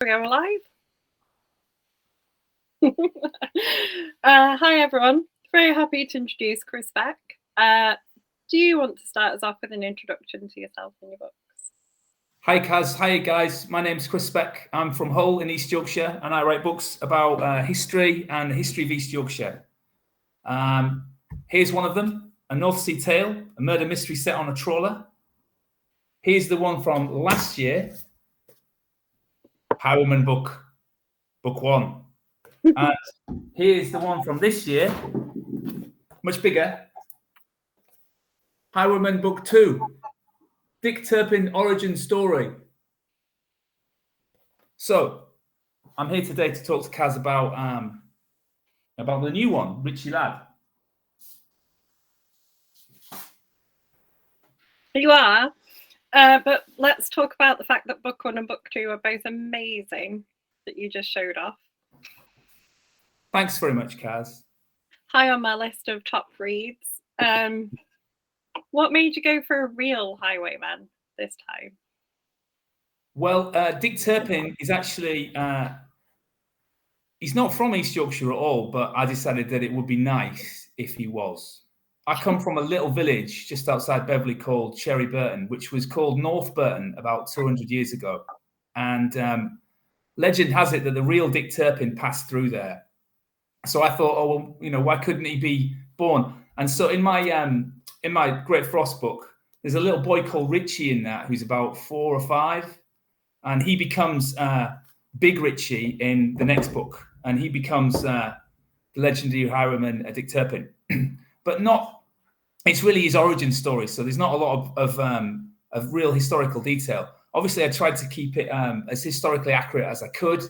We go live. Hi everyone. Very happy to introduce Chris Speck. Do you want to start us off with an introduction to yourself and your books? Hi Kaz, hi guys. My name's Chris Speck. I'm from Hull in East Yorkshire, and I write books about history and the history of East Yorkshire. Here's one of them: A North Sea Tale, a murder mystery set on a trawler. Here's the one from last year, Highwayman book 1. And here's the one from this year, much bigger, Highwayman book 2, Dick Turpin origin story. So I'm here today to talk to Kaz about the new one, Richie Lad. You are, but let's talk about the fact that book 1 and book 2 are both amazing that you just showed off. Thanks very much, Kaz. High on my list of top reads. What made you go for a real highwayman this time? Well, Dick Turpin is actually, he's not from East Yorkshire at all, but I decided that it would be nice if he was. I come from a little village just outside Beverley called Cherry Burton, which was called North Burton about 200 years ago. And legend has it that the real Dick Turpin passed through there. So I thought, oh, well, why couldn't he be born? And so in my Great Frost book, there's a little boy called Richie in that who's about 4 or 5. And he becomes Big Richie in the next book. And he becomes the legendary highwayman Dick Turpin. But it's really his origin story. So there's not a lot of real historical detail. Obviously, I tried to keep it as historically accurate as I could.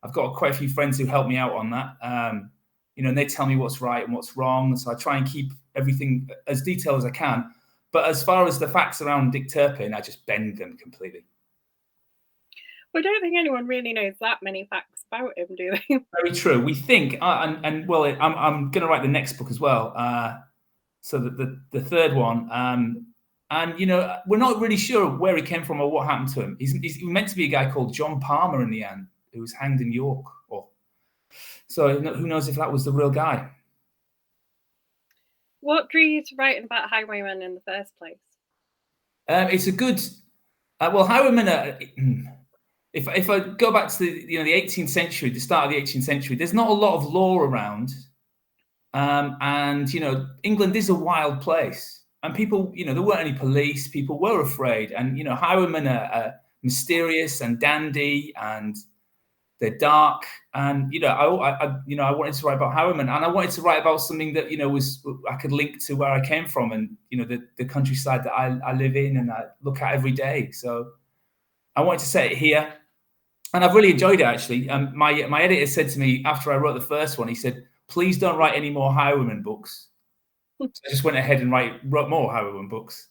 I've got quite a few friends who help me out on that. And they tell me what's right and what's wrong. So I try and keep everything as detailed as I can. But as far as the facts around Dick Turpin, I just bend them completely. Well, I don't think anyone really knows that many facts about him, do they? Very true. We think, I'm going to write the next book as well. So the third one, we're not really sure where he came from or what happened to him. He's meant to be a guy called John Palmer in the end, who was hanged in York. So who knows if that was the real guy? What drew you to writing about highwaymen in the first place? It's a good. Highwaymen. If I go back to the 18th century, the start of the 18th century, there's not a lot of law around, and England is a wild place, and people, there weren't any police. People were afraid, and highwaymen are mysterious and dandy, and they're dark, and I wanted to write about highwaymen, and I wanted to write about something that I could link to where I came from, and the countryside that I live in and I look at every day. So I wanted to set it here. And I've really enjoyed it, actually. My editor said to me after I wrote the first one, he said, please don't write any more highwayman books. So I just went ahead and wrote more highwayman books.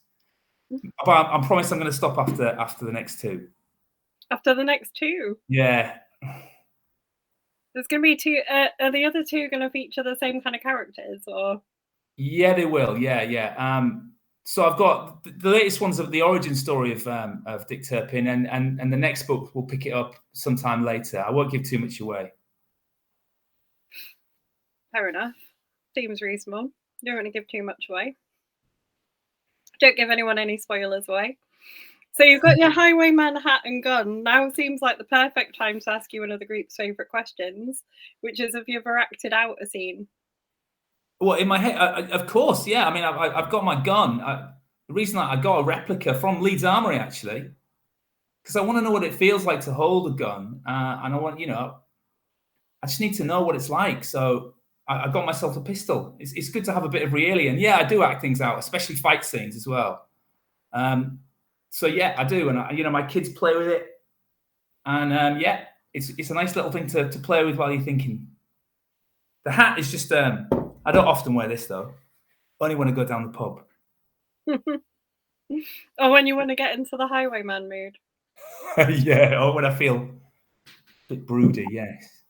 But I promise I'm going to stop after the next 2. After the next 2? Yeah. There's going to be 2. Are the other 2 going to feature the same kind of characters, or? Yeah, they will. Yeah. So I've got the latest ones of the origin story of Dick Turpin, and the next book will pick it up sometime later. I won't give too much away. Fair enough. Seems reasonable. You don't want to give too much away. Don't give anyone any spoilers away. So you've got your highwayman hat and gun. Now seems like the perfect time to ask you one of the group's favourite questions, which is, have you ever acted out a scene? Well, in my head, of course, yeah. I mean, I've got my gun. The reason I got a replica from Leeds Armory, actually, because I want to know what it feels like to hold a gun, and I want, I just need to know what it's like. So I got myself a pistol. It's good to have a bit of reality, and yeah, I do act things out, especially fight scenes as well. So yeah, I do, and my kids play with it, and yeah, it's a nice little thing to play with while you're thinking. The hat is just. I don't often wear this, though. Only when I go down the pub. Or when you want to get into the highwayman mood. Yeah, or when I feel a bit broody, yes.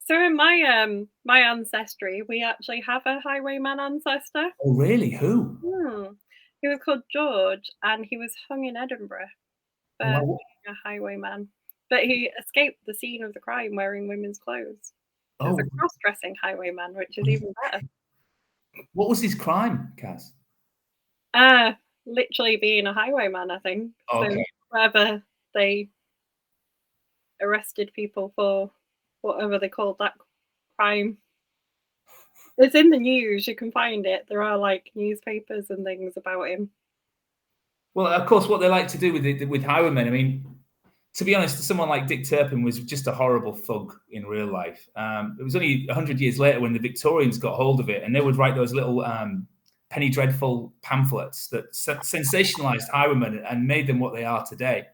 So in my ancestry, we actually have a highwayman ancestor. Oh, really? Who? He was called George, and he was hung in Edinburgh for being a highwayman. but he escaped the scene of the crime wearing women's clothes. As Oh, a cross-dressing highwayman, which is even better. what was his crime, Kaz? Literally being a highwayman, I think. Okay. So whether they arrested people for whatever they called that crime. It's in the news, you can find it. There are like newspapers and things about him. Well, of course, what they like to do with highwaymen, I mean, to be honest, someone like Dick Turpin was just a horrible thug in real life. It was only 100 years later when the Victorians got hold of it, and they would write those little penny dreadful pamphlets that sensationalized highwaymen and made them what they are today.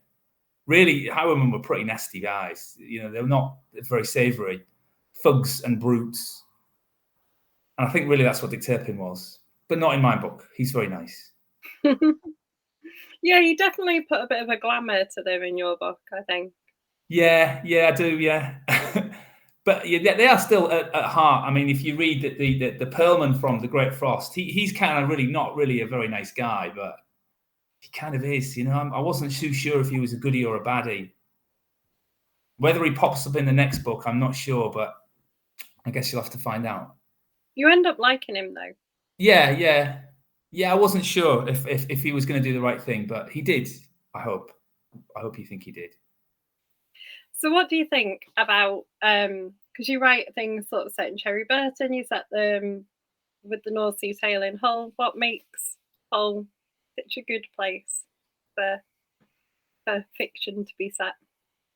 Really, highwaymen were pretty nasty guys. You know, they were not very savory, thugs and brutes. And I think really that's what Dick Turpin was, but not in my book. He's very nice. Yeah, you definitely put a bit of a glamour to them in your book, I think. Yeah, I do. Yeah, but yeah, they are still at heart. I mean, if you read the Perlman from The Great Frost, he's kind of really not really a very nice guy, but he kind of is. You know, I wasn't too sure if he was a goodie or a baddie. Whether he pops up in the next book, I'm not sure, but I guess you'll have to find out. You end up liking him though. Yeah. I wasn't sure if he was going to do the right thing, but he did. I hope you think he did. So what do you think about because you write things sort of set in Cherry Burton, you set them with the North Sea Tale in Hull. What makes Hull such a good place for fiction to be set?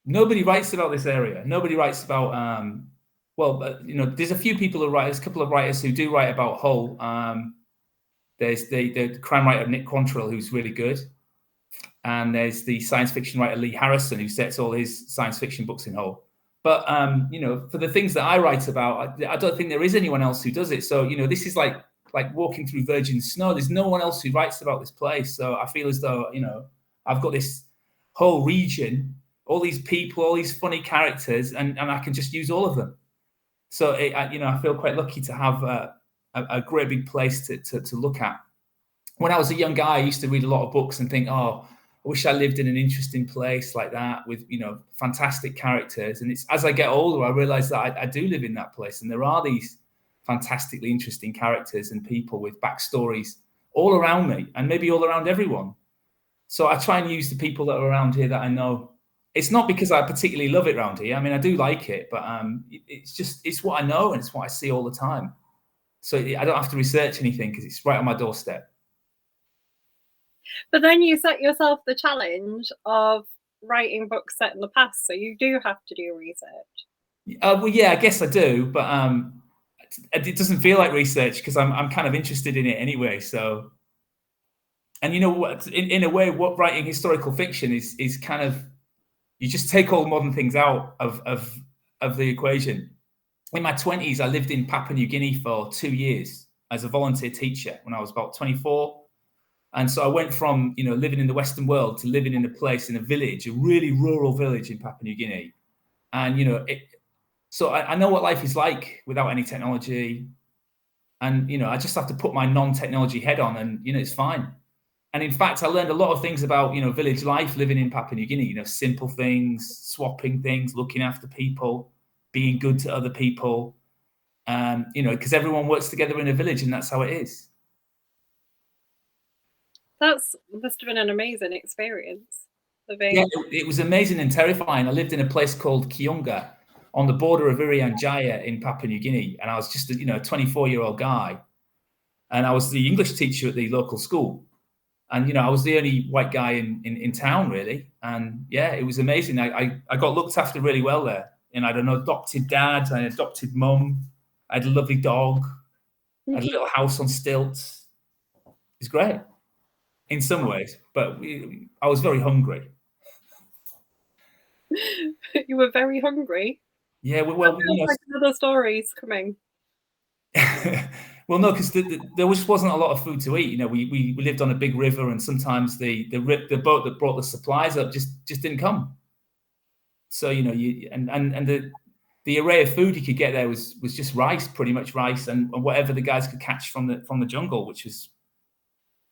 Nobody writes about this area. Nobody writes about you know, there's a few people who write. There's a couple of writers who do write about Hull. There's the crime writer Nick Quantrill, who's really good, and there's the science fiction writer Lee Harrison, who sets all his science fiction books in Hull. But you know, for the things that I write about, I don't think there is anyone else who does it. So you know, this is like walking through virgin snow. There's no one else who writes about this place. So I feel as though, you know, I've got this whole region, all these people, all these funny characters, and I can just use all of them. So you know, I feel quite lucky to have a great big place to look at. When I was a young guy, I used to read a lot of books and think, oh, I wish I lived in an interesting place like that with, you know, fantastic characters. And it's as I get older, I realize that I do live in that place, and there are these fantastically interesting characters and people with backstories all around me, and maybe all around everyone. So I try and use the people that are around here that I know. It's not because I particularly love it around here. I mean, I do like it, but it's what I know and it's what I see all the time. So I don't have to research anything because it's right on my doorstep. But then you set yourself the challenge of writing books set in the past, so you do have to do research. Well, yeah, I guess I do, but it doesn't feel like research because I'm kind of interested in it anyway. So, and you know what? In a way, what writing historical fiction is kind of, you just take all modern things out of the equation. In my 20s, I lived in Papua New Guinea for 2 years as a volunteer teacher when I was about 24. And so I went from, you know, living in the Western world to living in a place, in a village, a really rural village in Papua New Guinea. And, you know, so I know what life is like without any technology. And, you know, I just have to put my non-technology head on and, you know, it's fine. And in fact, I learned a lot of things about, you know, village life living in Papua New Guinea, you know, simple things, swapping things, looking after people, being good to other people, you know, because everyone works together in a village and that's how it is. That's must have been an amazing experience. Yeah, it was amazing and terrifying. I lived in a place called Kiunga on the border of Irian Jaya in Papua New Guinea. And I was just a 24-year-old guy. And I was the English teacher at the local school. And, you know, I was the only white guy in town, really. And yeah, it was amazing. I got looked after really well there. And I had an adopted dad, I had an adopted mum, I had a lovely dog, I had a little house on stilts. It was great in some ways, but I was very hungry. You were very hungry? Yeah, well, you know, like other stories coming. well, no, because there just wasn't a lot of food to eat. You know, we lived on a big river, and sometimes the boat that brought the supplies up just didn't come. So you know, and the array of food you could get there was just rice, pretty much rice, and whatever the guys could catch from the jungle, which was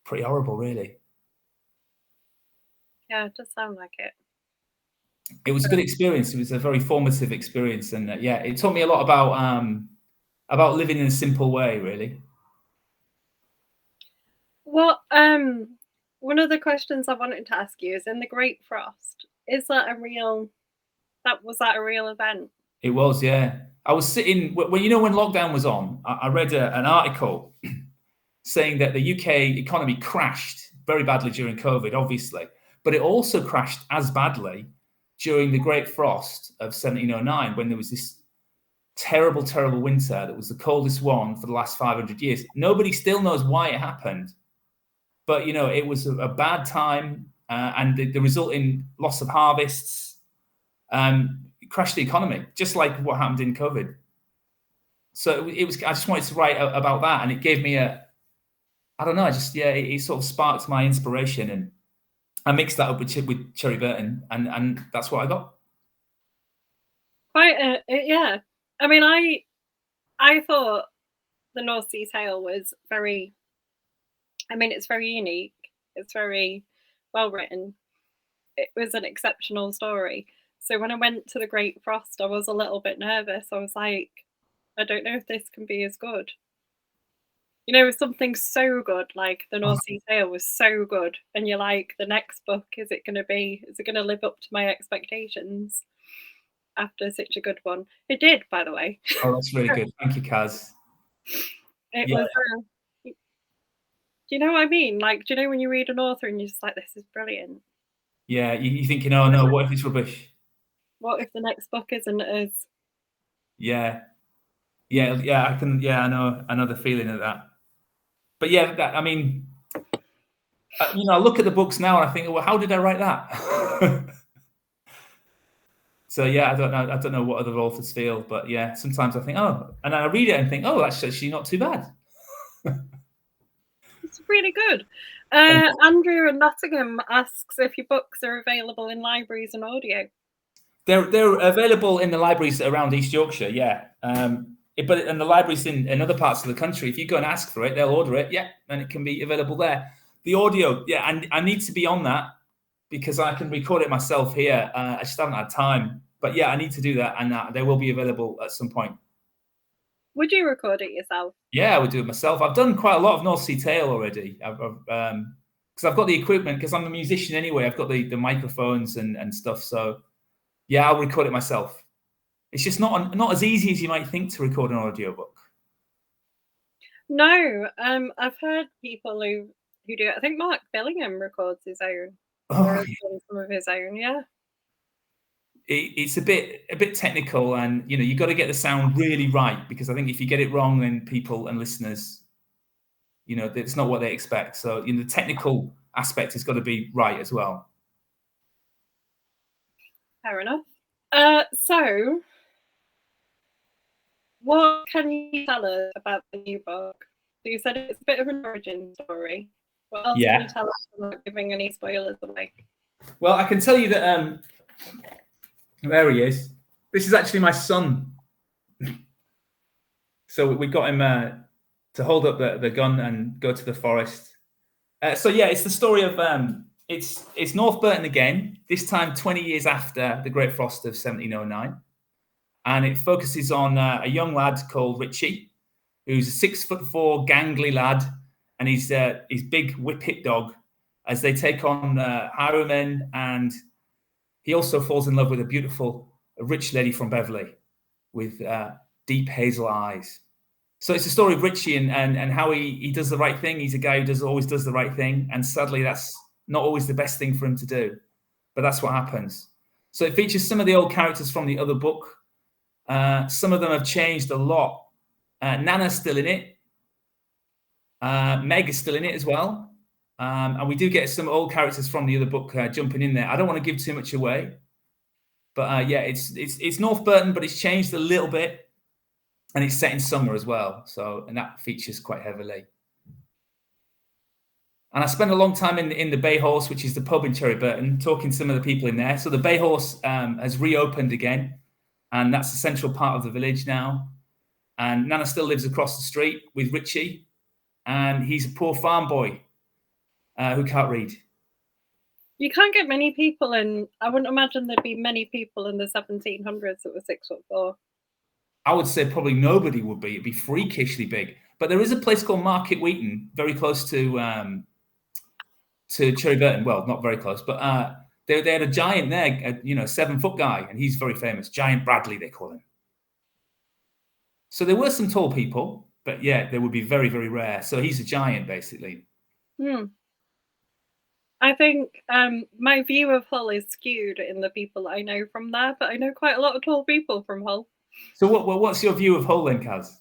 pretty horrible, really. Yeah, it does sound like it. it was a good experience. It was a very formative experience, and yeah, it taught me a lot about living in a simple way, really. Well, one of the questions I wanted to ask you is, in the Great Frost, is that a real? Was that a real event? It was, yeah. I was sitting when lockdown was on. I read an article saying that the UK economy crashed very badly during COVID, obviously, but it also crashed as badly during the Great Frost of 1709, when there was this terrible, terrible winter that was the coldest one for the last 500 years. Nobody still knows why it happened, but it was a bad time, and the resulting loss of harvests crashed the economy, just like what happened in COVID. So it was. I just wanted to write about that, and it gave me I don't know. It sort of sparked my inspiration, and I mixed that up with Cherry Burton, and that's what I got. Yeah. I mean, I thought the North Sea Tale was very. I mean, it's very unique. It's very well written. It was an exceptional story. So when I went to the Great Frost, I was a little bit nervous. I was like, I don't know if this can be as good. Something so good, like the North Sea Tale was so good, and you're like, the next book, is it going to live up to my expectations after such a good one? It did, by the way. Oh, that's really good. Thank you, Kaz. It was. Do you know what I mean? Like, do you know when you read an author and you're just like, this is brilliant? Yeah, you're thinking, oh no, what if it's rubbish? What if the next book isn't as? Yeah. I can. Yeah, I know the feeling of that. But yeah, I mean, I look at the books now and I think, well, how did I write that? So yeah, I don't know what other authors feel, but yeah, sometimes I think, oh, and I read it and think, oh, that's actually not too bad. It's really good. Andrew in Nottingham asks if your books are available in libraries and audio. They're available in the libraries around East Yorkshire, yeah. But in the libraries in other parts of the country, if you go and ask for it, they'll order it, yeah, and it can be available there. The audio, yeah, and I need to be on that because I can record it myself here. I just haven't had time, but yeah, I need to do that, and they will be available at some point. Would you record it yourself? Yeah, I would do it myself. I've done quite a lot of North Sea Tale already. Because I've got the equipment, because I'm a musician anyway. I've got the microphones and stuff. So yeah, I'll record it myself. It's just not as easy as you might think to record an audiobook. No, I've heard people who do it. I think Mark Billingham records his own. Oh, some of his own, yeah. It's a bit technical, and you've got to get the sound really right, because I think if you get it wrong, then people and listeners, it's not what they expect. So the technical aspect has got to be right as well. Fair enough. So what can you tell us about the new book? So you said it's a bit of an origin story. What else can you tell us without giving any spoilers away? Well, I can tell you that there he is. This is actually my son. So we got him to hold up the gun and go to the forest. So yeah, it's the story of it's North Burton again. This time 20 years after the Great Frost of 1709, and it focuses on a young lad called Richie, who's a 6'4" gangly lad, and he's big whippet dog, as they take on highwaymen, and he also falls in love with a rich lady from Beverley with deep hazel eyes. So it's a story of Richie and how he does the right thing. He's a guy who always does the right thing, and sadly that's not always the best thing for him to do, but that's what happens. So it features some of the old characters from the other book. Some of them have changed a lot. Nana's still in it. Meg is still in it as well. And we do get some old characters from the other book jumping in there. I don't want to give too much away, but yeah, it's North Burton, but it's changed a little bit, and it's set in summer as well. And that features quite heavily. And I spent a long time in the Bay Horse, which is the pub in Cherry Burton, talking to some of the people in there. So the Bay Horse has reopened again, and that's a central part of the village now. And Nana still lives across the street with Richie, and he's a poor farm boy who can't read. You can't get many people in. I wouldn't imagine there'd be many people in the 1700s that were 6'4". I would say probably nobody would be. It'd be freakishly big. But there is a place called Market Wheaton, very close to Cherry Burton. Well, not very close, but they had a giant there, 7-foot guy, and he's very famous. Giant Bradley, they call him. So there were some tall people, but yeah, they would be very, very rare. So he's a giant, basically. I think my view of Hull is skewed in the people I know from there, but I know quite a lot of tall people from Hull. So what's your view of Hull then, Kaz?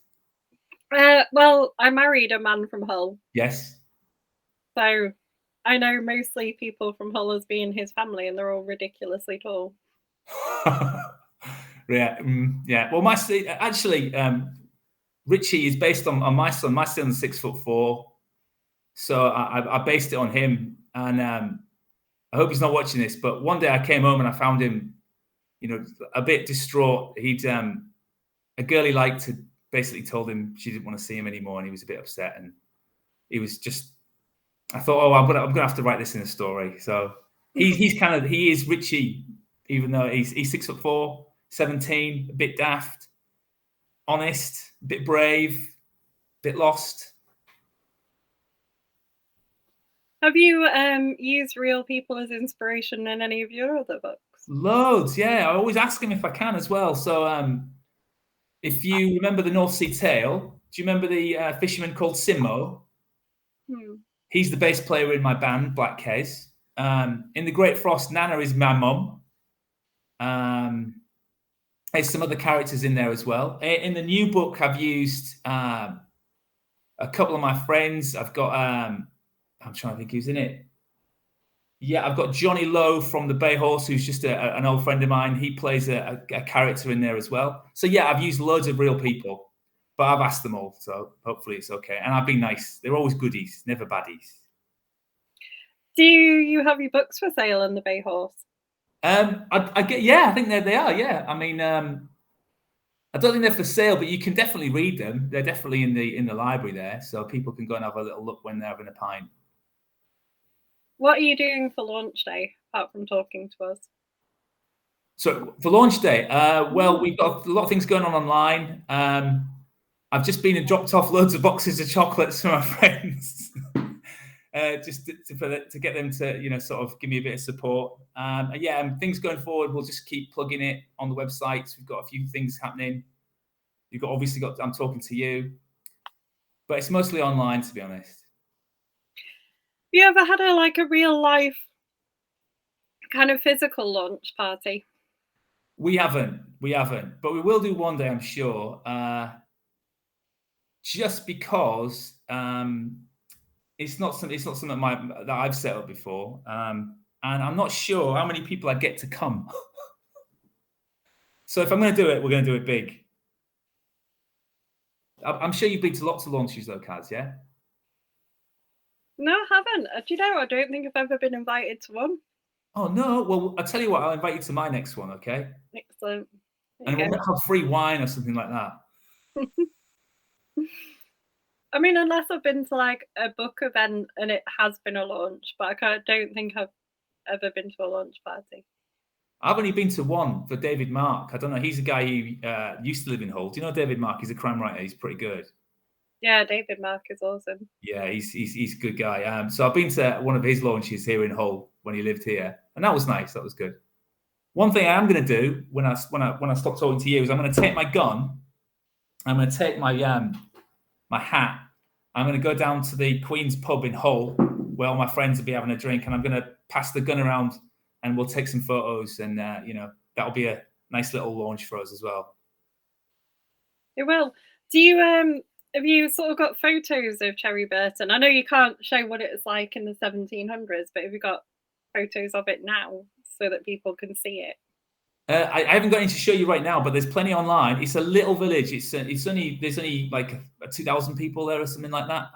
Well, I married a man from Hull. Yes. So I know mostly people from Hull as being his family, and they're all ridiculously tall. Yeah. Well, Richie is based on my son. My son's 6'4", so I based it on him. And I hope he's not watching this. But one day I came home and I found him, a bit distraught. A girl he liked had basically told him she didn't want to see him anymore, and he was a bit upset. And he was just. I thought, I'm gonna have to write this in a story. So he is Richie, even though he's 6'4", 17, a bit daft, honest, a bit brave, a bit lost. Have you used real people as inspiration in any of your other books? Loads, yeah. I always ask him if I can as well. So if you remember the North Sea Tale, do you remember the fisherman called Simo? He's the bass player in my band, Black Kez. In The Great Frost, Nana is my mum. There's some other characters in there as well. In the new book, I've used a couple of my friends. I've got, I'm trying to think who's in it. Yeah, I've got Johnny Lowe from the Bay Horse, who's just an old friend of mine. He plays a character in there as well. So yeah, I've used loads of real people. But I've asked them all, so hopefully it's okay. And I've been nice. They're always goodies, never baddies. Do you have your books for sale in the Bay Horse? I think they are. Yeah, I mean, I don't think they're for sale, but you can definitely read them. They're definitely in the library there, so people can go and have a little look when they're having a pint. What are you doing for launch day, apart from talking to us? So for launch day, well, we've got a lot of things going on online. I've just been and dropped off loads of boxes of chocolates for my friends, just to get them to, sort of give me a bit of support. And things going forward, we'll just keep plugging it on the website. We've got a few things happening. I'm talking to you, but it's mostly online, to be honest. Have you ever had a real life kind of physical launch party? We haven't, but we will do one day, I'm sure. Just because it's not something that I've set up before, and I'm not sure how many people I get to come. So if I'm going to do it, we're going to do it big. I'm sure you've been to lots of launches, though, Kaz, yeah? No, I haven't. Do you know? I don't think I've ever been invited to one. Oh no! Well, I'll tell you what. I'll invite you to my next one, okay? Excellent. And we'll have free wine or something like that. I mean, unless I've been to a book event and it has been a launch, but I don't think I've ever been to a launch party. I've only been to one for David Mark. I don't know. He's a guy who used to live in Hull. Do you know David Mark? He's a crime writer. He's pretty good. Yeah, David Mark is awesome. Yeah, he's a good guy. So I've been to one of his launches here in Hull when he lived here, and that was nice. That was good. One thing I am going to do when I stop talking to you is I'm going to take my gun. I'm going to take my my hat. I'm going to go down to the Queen's pub in Hull where all my friends will be having a drink, and I'm going to pass the gun around, and we'll take some photos, and that'll be a nice little launch for us as well. It will. Do you have you sort of got photos of Cherry Burton? I know you can't show what it was like in the 1700s, but have you got photos of it now so that people can see it? I haven't got any to show you right now, but there's plenty online. It's a little village. There's only like 2,000 people there or something like that.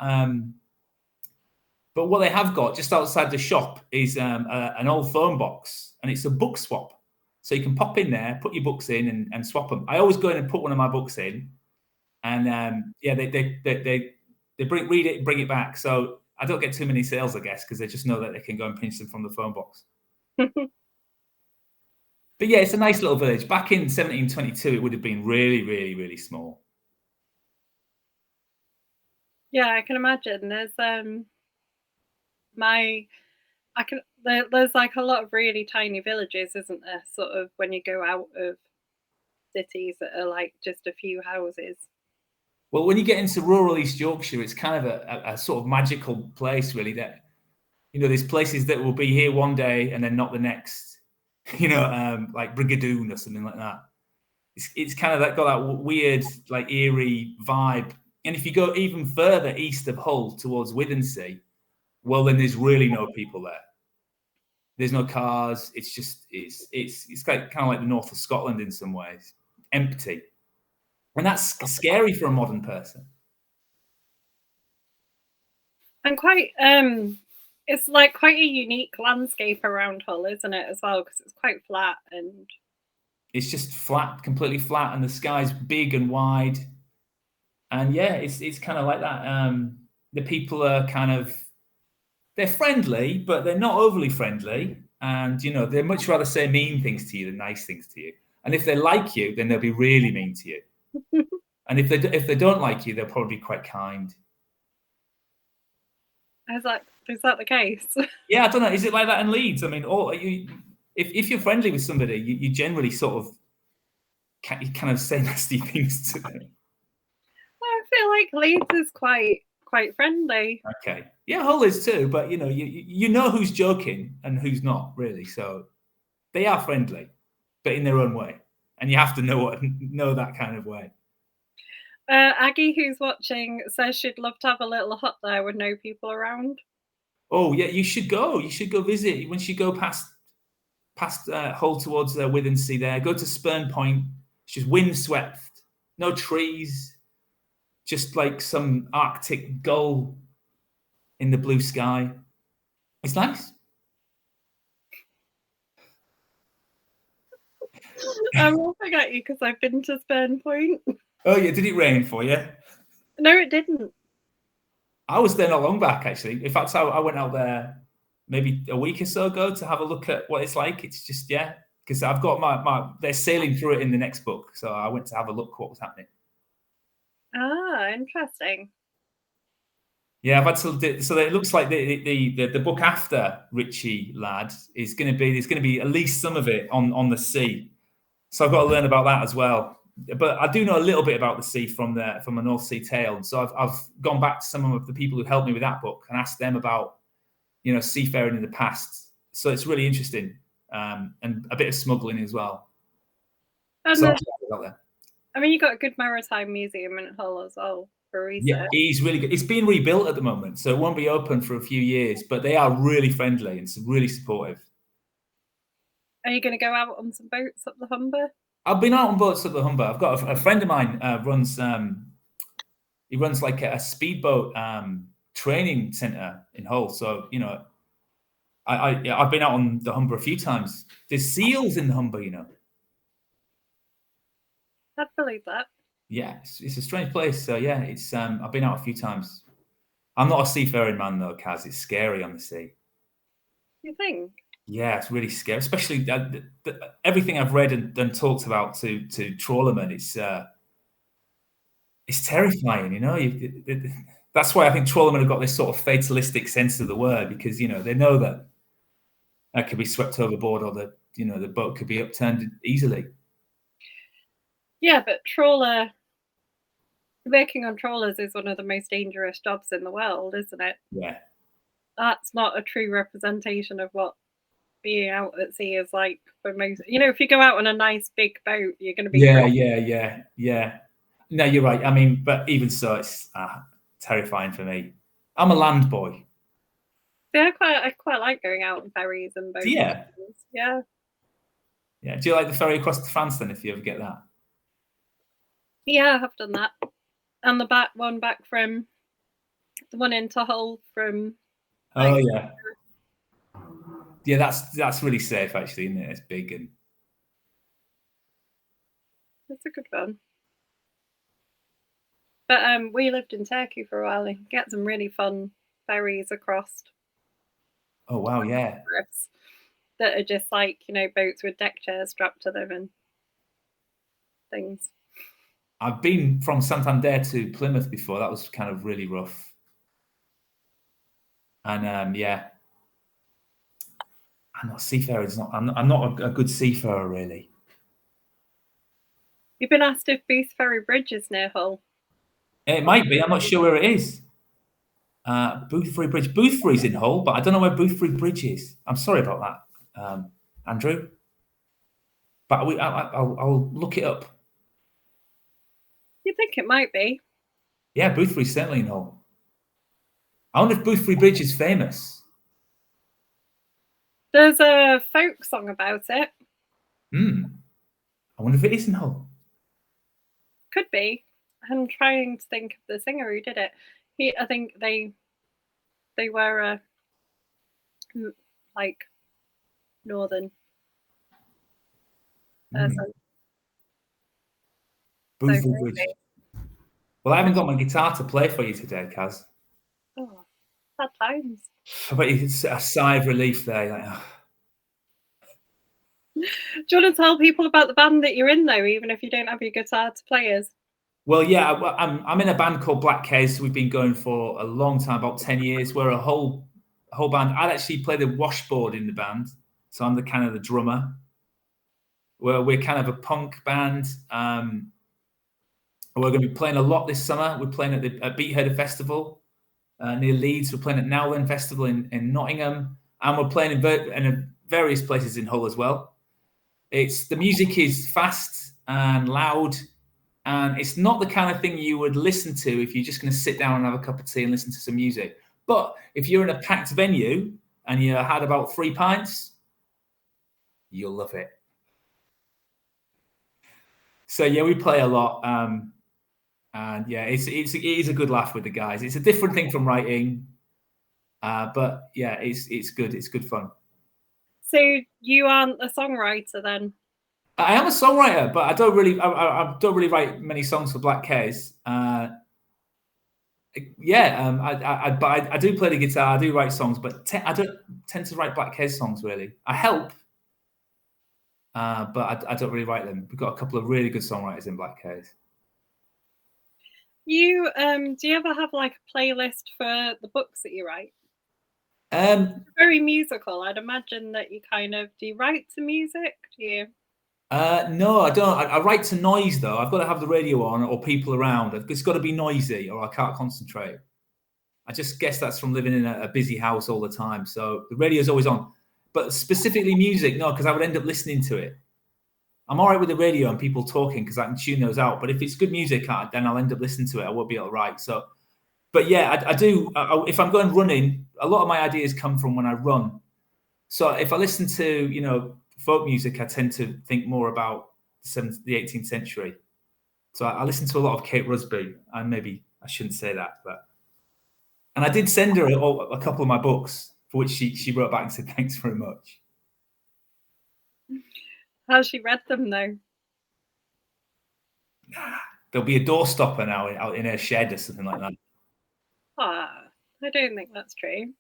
But what they have got just outside the shop is an old phone box, and it's a book swap. So you can pop in there, put your books in, and swap them. I always go in and put one of my books in, and they read it and bring it back. So I don't get too many sales, I guess, because they just know that they can go and pinch them from the phone box. But yeah, it's a nice little village. Back in 1722, it would have been really, really, really small. Yeah, I can imagine. There's like a lot of really tiny villages, isn't there? Sort of when you go out of cities that are like just a few houses. Well, when you get into rural East Yorkshire, it's kind of a sort of magical place, really. That there's places that will be here one day and then not the next. Like Brigadoon or something like that. It's kind of got that weird, like eerie vibe. And if you go even further east of Hull towards Withensea, well, then there's really no people there. There's no cars. It's just it's kind of like the north of Scotland in some ways, empty, and that's scary for a modern person. And it's like quite a unique landscape around Hull, isn't it, as well? Because it's quite flat and it's just flat, completely flat, and the sky's big and wide. And yeah, it's kind of like that. The people are they're friendly, but they're not overly friendly. And they'd much rather say mean things to you than nice things to you. And if they like you, then they'll be really mean to you. And if they don't like you, they'll probably be quite kind. is that the case? Yeah, I don't know. Is it like that in Leeds? I mean, if you're friendly with somebody, you generally sort of you kind of say nasty things to them. I feel like Leeds is quite friendly. Okay, yeah, Hull is too, but you know who's joking and who's not really. So they are friendly, but in their own way, and you have to know that kind of way. Aggie, who's watching, says she'd love to have a little hut there with no people around. Oh yeah, you should go. You should go visit once you go past Hull towards Withensea. There, go to Spurn Point. It's just windswept, no trees, just like some Arctic gull in the blue sky. It's nice. I'm laughing at you because I've been to Spurn Point. Oh yeah, did it rain for you? No, it didn't. I was there not long back, actually. In fact, I went out there maybe a week or so ago to have a look at what it's like. It's just, yeah, because I've got they're sailing through it in the next book. So I went to have a look what was happening. Ah, interesting. Yeah, I've had to. So it looks like the book after Richie Ladd is going to be. There's going to be at least some of it on the sea. So I've got to learn about that as well. But I do know a little bit about the sea from a North Sea Tale. So I've gone back to some of the people who helped me with that book and asked them about seafaring in the past. So it's really interesting, and a bit of smuggling as well. I mean, you got a good maritime museum in Hull as well. Yeah, it's really good. It's being rebuilt at the moment, so it won't be open for a few years, but they are really friendly and really supportive. Are you going to go out on some boats up the Humber? I've been out on boats up the Humber. I've got a friend of mine runs like a speedboat training centre in Hull. So I've been out on the Humber a few times. There's seals in the Humber, I'd believe that. Yeah, it's a strange place. So yeah, it's I've been out a few times. I'm not a seafaring man though, Kaz. It's scary on the sea. You think? Yeah, it's really scary, especially everything I've read and talked about to trawlermen. It's terrifying, that's why I think trawlermen have got this sort of fatalistic sense of the word, because they know that could be swept overboard, or the boat could be upturned easily. Yeah, but working on trawlers is one of the most dangerous jobs in the world, isn't it? Yeah. That's not a true representation of what being out at sea is like for most. If you go out on a nice big boat, you're going to be. Yeah. No, you're right. I mean, but even so, it's terrifying for me. I'm a land boy. Yeah, I quite like going out on ferries and boats. Yeah. Yeah. Yeah. Do you like the ferry across to France then, if you ever get that? Yeah, I have done that. And the one back from the one into Hull from. Oh yeah. Yeah, that's really safe actually, isn't it? It's big and it's a good one. But we lived in Turkey for a while and get some really fun ferries across. Oh wow, yeah. That are just like, you know, boats with deck chairs strapped to them and things. I've been from Santander to Plymouth before. That was kind of really rough. And yeah, I'm not a seafarer. I'm not a good seafarer, really. You've been asked if Boothferry Bridge is near Hull. It might be. I'm not sure where it is. Boothferry Bridge. Boothferry's in Hull, but I don't know where Boothferry Bridge is. I'm sorry about that, Andrew. But I'll look it up. You think it might be? Yeah, Boothferry's certainly in Hull. I wonder if Boothferry Bridge is famous. There's a folk song about it. I wonder if it is in Hull. Could be. I'm trying to think of the singer who did it. I think they were like northern person. Boothferry Bridge. Well, I haven't got my guitar to play for you today, Kaz. Oh, sad times. I bet it's a sigh of relief there. Like, oh. Do you want to tell people about the band that you're in, though, even if you don't have your guitar to play us? Well, yeah, I'm in a band called Black Case. We've been going for a long time, about 10 years. We're a whole band. I'd actually play the washboard in the band, so I'm the kind of the drummer. We're kind of a punk band. We're going to be playing a lot this summer. We're playing at Beatheader Festival near Leeds. We're playing at Nowland Festival in Nottingham, and we're playing in various places in Hull as well. The music is fast and loud, and it's not the kind of thing you would listen to if you're just going to sit down and have a cup of tea and listen to some music. But if you're in a packed venue and you had about 3 pints, you'll love it. So yeah, we play a lot, and yeah, it is a good laugh with the guys. It's a different thing from writing, but yeah, it's good. It's good fun. So you aren't a songwriter then? I am a songwriter, but I don't really write many songs for Black Keys. I do play the guitar. I do write songs, but I don't tend to write Black Keys songs really. I help, but I don't really write them. We've got a couple of really good songwriters in Black Keys. Do you ever have like a playlist for the books that you write? Very musical. I'd imagine that you do you write to music? Do you? No, I don't. I write to noise though. I've got to have the radio on or people around. It's got to be noisy or I can't concentrate. I just guess that's from living in a busy house all the time. So the radio's always on. But specifically music, no, because I would end up listening to it. I'm all right with the radio and people talking because I can tune those out. But if it's good music, then I'll end up listening to it. I won't be able to write. So, but yeah, I do. If I'm going running, a lot of my ideas come from when I run. So if I listen to, folk music, I tend to think more about the 18th century. So I listen to a lot of Kate Rusby, and maybe I shouldn't say that, and I did send her a couple of my books, for which she wrote back and said thanks very much. Has she read them though? There'll be a doorstopper now out in her shed or something like that. I don't think that's true.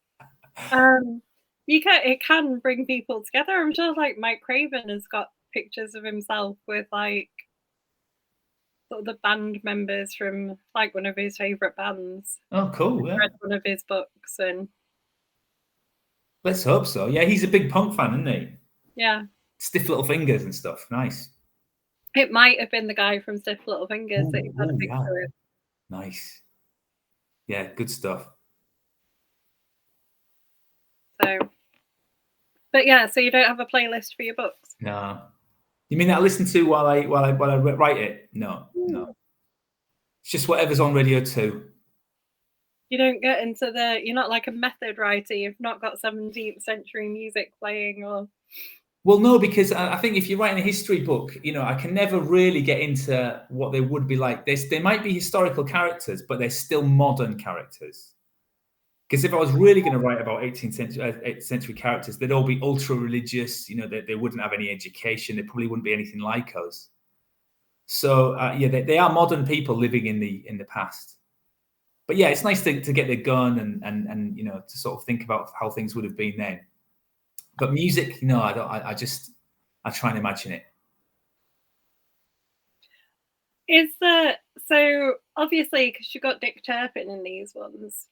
It can bring people together. I'm sure like Mike Craven has got pictures of himself with like sort of the band members from like one of his favorite bands. Oh, cool! Yeah. Read one of his books, and let's hope so. Yeah, he's a big punk fan, isn't he? Yeah. Stiff Little Fingers and stuff. Nice. It might have been the guy from Stiff Little Fingers that you had a picture with. Nice. Yeah, good stuff. So, but yeah, so you don't have a playlist for your books? No. You mean that I listen to while I write it? No. It's just whatever's on Radio 2. You don't get into you're not like a method writer. You've not got 17th century music playing or. Well, no, because I think if you're writing a history book, I can never really get into what they would be like. They might be historical characters, but they're still modern characters. Because if I was really going to write about 18th century characters, they'd all be ultra religious. They wouldn't have any education. They probably wouldn't be anything like us. So they are modern people living in the past. But yeah, it's nice to get the gun and to sort of think about how things would have been then. But music, no, I don't. I try and imagine it. Is there, so obviously because you got Dick Turpin in these ones,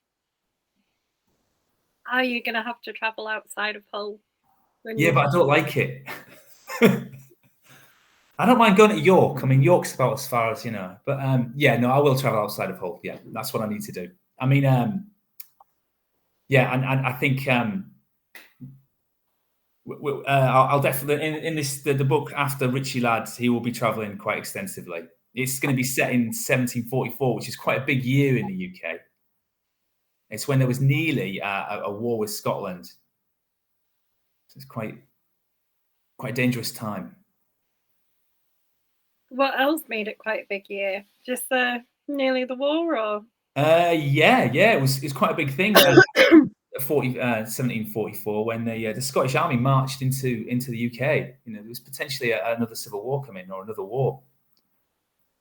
are you going to have to travel outside of Hull? Yeah, but I don't like it. I don't mind going to York. I mean, York's about as far as But yeah, no, I will travel outside of Hull. Yeah, that's what I need to do. I mean, yeah, and I think I'll definitely in this the book after Richie Ladd, he will be traveling quite extensively. It's going to be set in 1744, which is quite a big year in the UK. It's when there was nearly a war with Scotland. So it's quite a dangerous time. What else made it quite a big year? Just nearly the war, or? Yeah, it was quite a big thing. 1744, when the Scottish Army marched into the UK. There was potentially another civil war coming, or another war.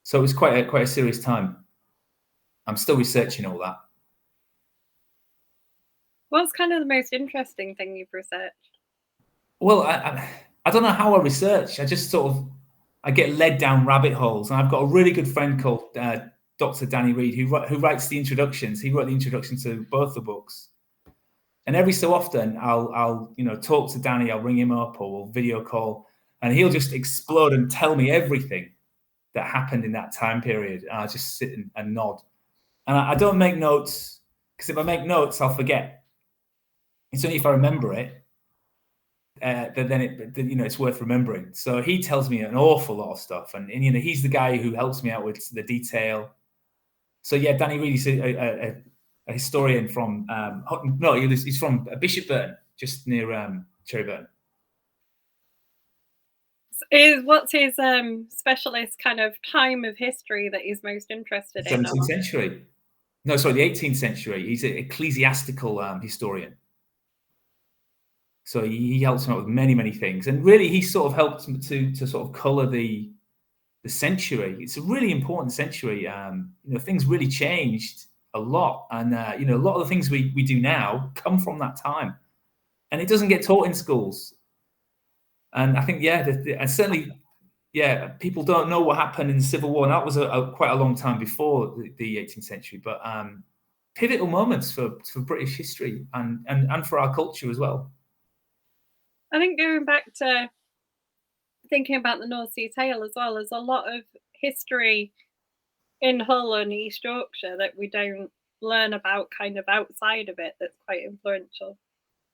So it was quite a serious time. I'm still researching all that. What's kind of the most interesting thing you've researched? Well, I don't know how I research. I just I get led down rabbit holes, and I've got a really good friend called Dr. Danny Reed who writes the introductions. He wrote the introduction to both the books, and every so often I'll talk to Danny. I'll ring him up or we'll video call, and he'll just explode and tell me everything that happened in that time period. And I just sit and nod, and I don't make notes, because if I make notes, I'll forget. It's only if I remember it. Then it's worth remembering. So he tells me an awful lot of stuff, and he's the guy who helps me out with the detail. So yeah, Danny Reed is a historian from he's from Bishopburton, just near Cherryburn. What's his specialist kind of time of history that he's most interested in? 17th century. No, sorry, the 18th century. He's an ecclesiastical historian. So he helps him out with many, many things. And really, he sort of helped to sort of colour the century. It's a really important century. Things really changed a lot. And, a lot of the things we do now come from that time. And it doesn't get taught in schools. And I think, and certainly, people don't know what happened in the Civil War. And that was quite a long time before the 18th century. But pivotal moments for British history and for our culture as well. I think going back to thinking about the North Sea Tale as well, there's a lot of history in Hull and East Yorkshire that we don't learn about kind of outside of it that's quite influential.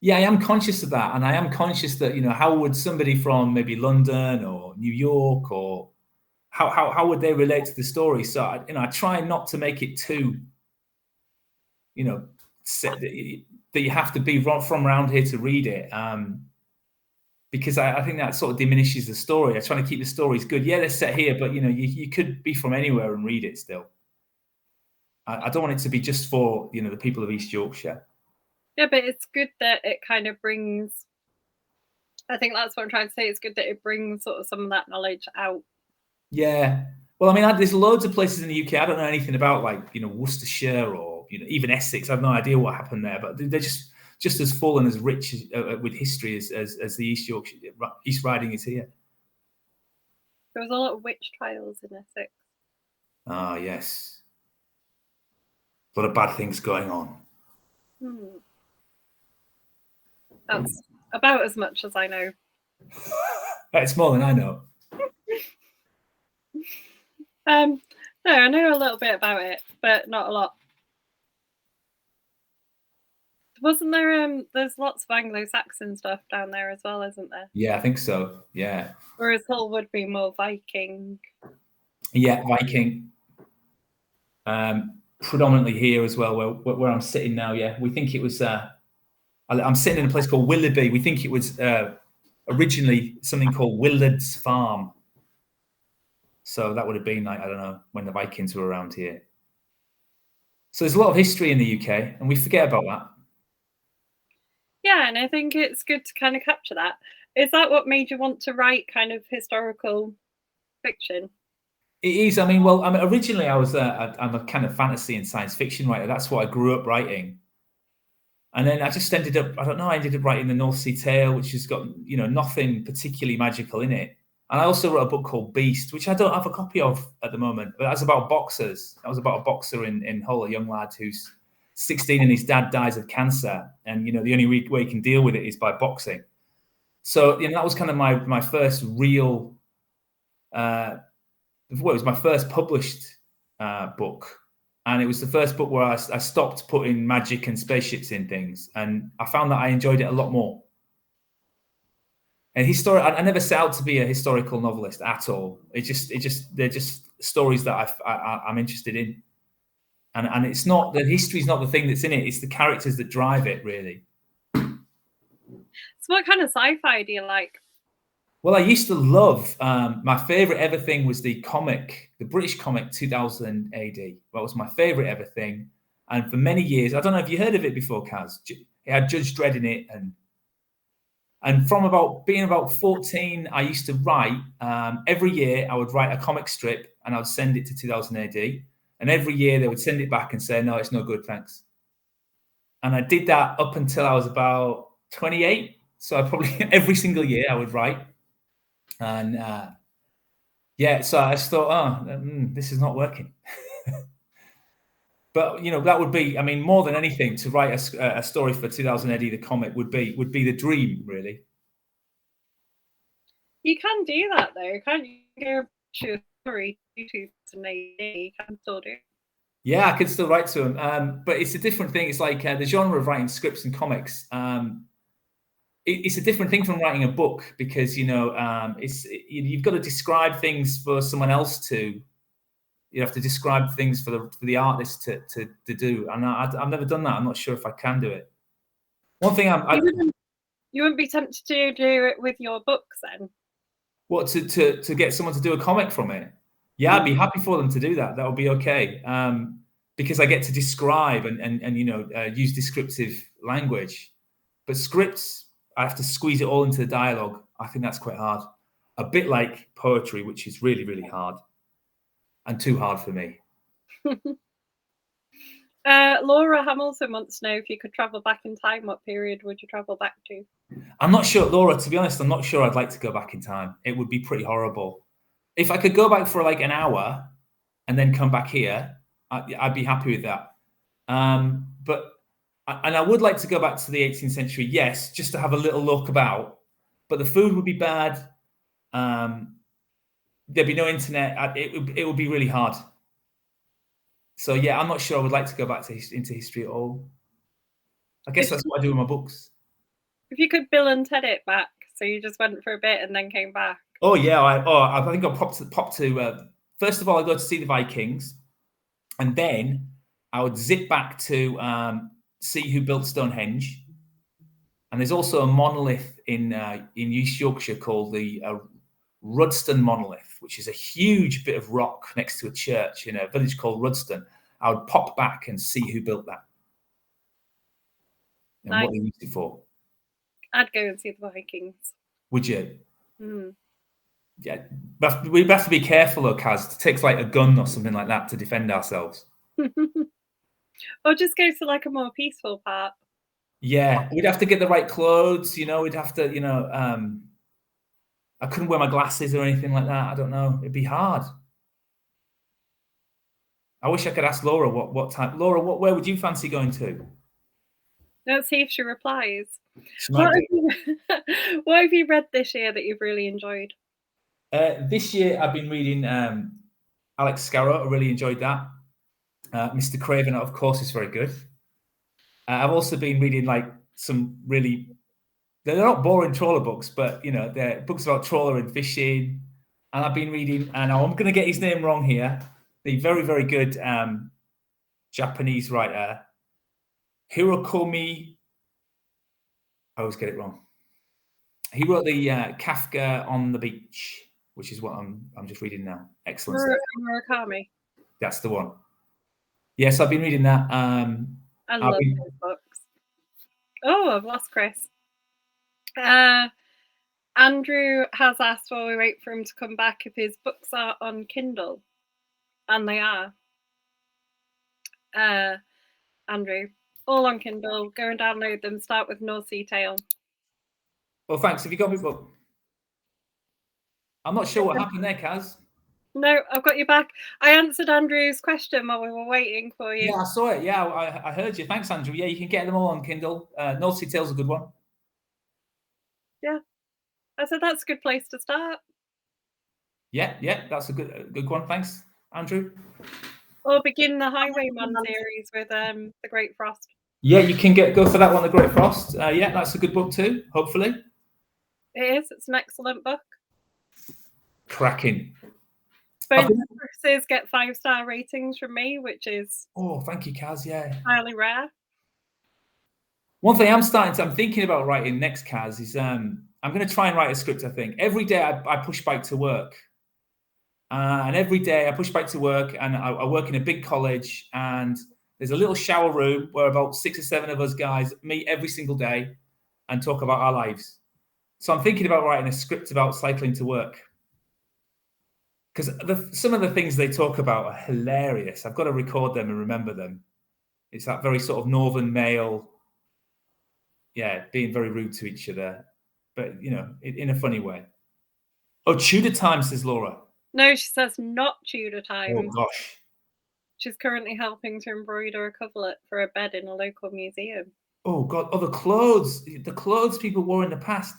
Yeah, I am conscious of that. And I am conscious that, how would somebody from maybe London or New York, or how would they relate to the story? So, I try not to make it too, that you have to be from around here to read it. Because I think that sort of diminishes the story. I try to keep the stories good. Yeah, they're set here, but you could be from anywhere and read it still. I don't want it to be just for the people of East Yorkshire. Yeah, but it's good that it kind of brings. I think that's what I'm trying to say. It's good that it brings sort of some of that knowledge out. Yeah. Well, I mean, there's loads of places in the UK I don't know anything about, like Worcestershire or even Essex. I have no idea what happened there, but they're just as full and as rich with history as the East Riding is here. There was a lot of witch trials in Essex. Ah, yes. A lot of bad things going on. That's about as much as I know. It's more than I know. No, I know a little bit about it, but not a lot. Wasn't there? There's lots of Anglo-Saxon stuff down there as well, isn't there? Yeah, I think so. Yeah. Whereas Hull would be more Viking. Yeah, Viking. Predominantly here as well, where I'm sitting now. Yeah, we think it was. I'm sitting in a place called Willoughby. We think it was originally something called Willard's Farm. So that would have been, like, I don't know, when the Vikings were around here. So there's a lot of history in the UK, and we forget about that. Yeah, and I think it's good to kind of capture that. Is that what made you want to write kind of historical fiction? It is. I mean, well, originally I'm a kind of fantasy and science fiction writer. That's what I grew up writing. And then I just ended up, I don't know, I ended up writing the North Sea Tale, which has got, nothing particularly magical in it. And I also wrote a book called Beast, which I don't have a copy of at the moment, but that's about boxers. That was about a boxer in Hull, a young lad who's 16 and his dad dies of cancer. And, the only way he can deal with it is by boxing. So, that was kind of my first real, it was my first published book. And it was the first book where I stopped putting magic and spaceships in things. And I found that I enjoyed it a lot more. And I never set out to be a historical novelist at all. They're just stories that I'm interested in. And it's not, the history's not the thing that's in it. It's the characters that drive it, really. So what kind of sci-fi do you like? Well, I used to love, my favorite ever thing was the British comic 2000 AD. That was my favorite ever thing. And for many years, I don't know if you heard of it before, Kaz. It had Judge Dredd in it. And from being about 14, I used to write, every year I would write a comic strip and I would send it to 2000 AD. And every year they would send it back and say, no, it's no good, thanks. And I did that up until I was about 28. So I probably, every single year I would write. And so I just thought, this is not working. But that would be, I mean, more than anything, to write a story for 2000 AD, the comic would be the dream, really. You can do that though, can't you? Go to a story to 2000 AD, you can still do. Yeah, I could still write to them, but it's a different thing. It's like the genre of writing scripts and comics. It's a different thing from writing a book because you've got to describe things for someone else to. You have to describe things for the artist to do, and I've never done that. I'm not sure if I can do it. One thing you wouldn't be tempted to do it with your books then? What, to get someone to do a comic from it? Yeah, I'd be happy for them to do that. That would be okay, because I get to describe and use descriptive language. But scripts, I have to squeeze it all into the dialogue. I think that's quite hard. A bit like poetry, which is really, really hard and too hard for me. Laura Hamilton wants to know, if you could travel back in time, what period would you travel back to? I'm not sure, Laura, to be honest, I'm not sure I'd like to go back in time. It would be pretty horrible. If I could go back for like an hour and then come back here, I'd be happy with that. But I would like to go back to the 18th century, yes, just to have a little look about. But the food would be bad. There'd be no internet. It would be really hard. So yeah, I'm not sure I would like to go back into history at all. I guess that's what I do with my books. If you could Bill and Ted it back, so you just went for a bit and then came back. Oh yeah, I think I'll pop to. First of all, I go to see the Vikings, and then I would zip back to see who built Stonehenge. And there's also a monolith in East Yorkshire called the Rudston monolith, which is a huge bit of rock next to a church in a village called Rudston. I would pop back and see who built that and what they used it for. I'd go and see the Vikings. Would you? Mm. Yeah, we have to be careful, though, Kaz. It takes like a gun or something like that to defend ourselves. Or just go to like a more peaceful part. Yeah, we'd have to get the right clothes. We'd have to, I couldn't wear my glasses or anything like that. I don't know. It'd be hard. I wish I could ask Laura what time. Laura, where would you fancy going to? Let's see if she replies. What have you read this year that you've really enjoyed? This year, I've been reading Alex Scarrow. I really enjoyed that. Mr. Craven, of course, is very good. I've also been reading like some really, they're not boring trawler books, but they're books about trawler and fishing. And I've been reading, and I'm going to get his name wrong here, the very, very good Japanese writer, Hirokomi. I always get it wrong. He wrote the Kafka on the Beach, which is what I'm just reading now. Excellent stuff. Murakami. That's the one. Yes, I've been reading that. I love those books. Oh, I've lost Chris. Andrew has asked while we wait for him to come back if his books are on Kindle, and they are. Andrew, all on Kindle. Go and download them. Start with No Sea Tale. Well, thanks. Have you got me book? I'm not sure what happened there, Kaz. No, I've got you back. I answered Andrew's question while we were waiting for you. Yeah, I saw it. Yeah, I heard you. Thanks, Andrew. Yeah, you can get them all on Kindle. No Sea Tale's a good one. Yeah. I said that's a good place to start. Yeah, that's a good one. Thanks, Andrew. Or begin the Highwayman series with The Great Frost. Yeah, you can go for that one, The Great Frost. Yeah, that's a good book too, hopefully. It is. It's an excellent book. Cracking. Both books get 5-star ratings from me, which is thank you, Kaz. Yeah, highly rare. One thing I'm thinking about writing next, Kaz, is I'm going to try and write a script. I think every day I push bike to work, and every day I push bike to work, and I work in a big college, and there's a little shower room where about 6 or 7 of us guys meet every single day and talk about our lives. So I'm thinking about writing a script about cycling to work, because some of the things they talk about are hilarious. I've got to record them and remember them. It's that very sort of northern male, being very rude to each other, but in a funny way. Oh, Tudor time, says Laura. No, she says not Tudor time. Oh gosh. She's currently helping to embroider a coverlet for a bed in a local museum. Oh God! Oh, the clothes people wore in the past.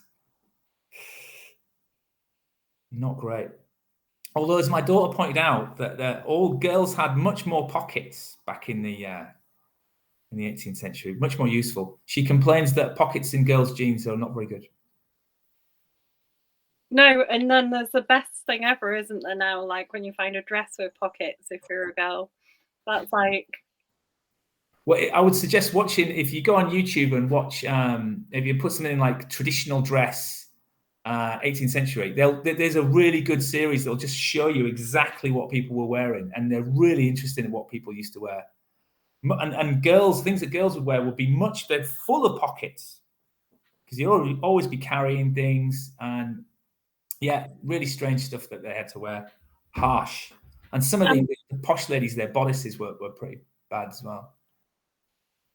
Not great. Although, as my daughter pointed out, that all girls had much more pockets back in the 18th century, much more useful. She complains that pockets in girls' jeans are not very good. No, and then there's the best thing ever, isn't there now? Like when you find a dress with pockets, if you're a girl, that's like. Well, I would suggest watching, if you go on YouTube and watch, if you put something in like traditional dress, 18th century, there's a really good series that'll just show you exactly what people were wearing, and they're really interested in what people used to wear. And girls, things that girls would wear would be they're full of pockets, because you'll always be carrying things, and really strange stuff that they had to wear. Harsh. And some of the posh ladies, their bodices were pretty bad as well.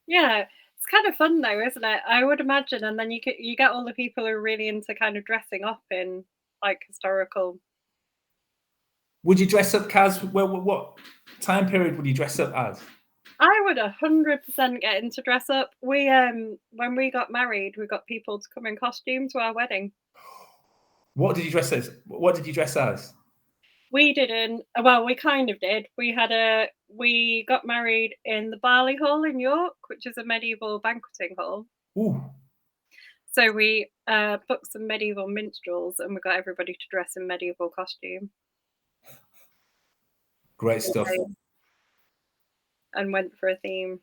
Yeah, it's kind of fun though, isn't it? I would imagine, and then you get all the people who are really into kind of dressing up in like historical. Would you dress up, Kaz? What time period would you dress up as? I would 100% get into dress up. We when we got married, we got people to come in costume to our wedding. What did you dress as? We didn't. Well, we kind of did. We got married in the Barley Hall in York, which is a medieval banqueting hall. Ooh. So we booked some medieval minstrels, and we got everybody to dress in medieval costume. Great stuff. And went for a theme.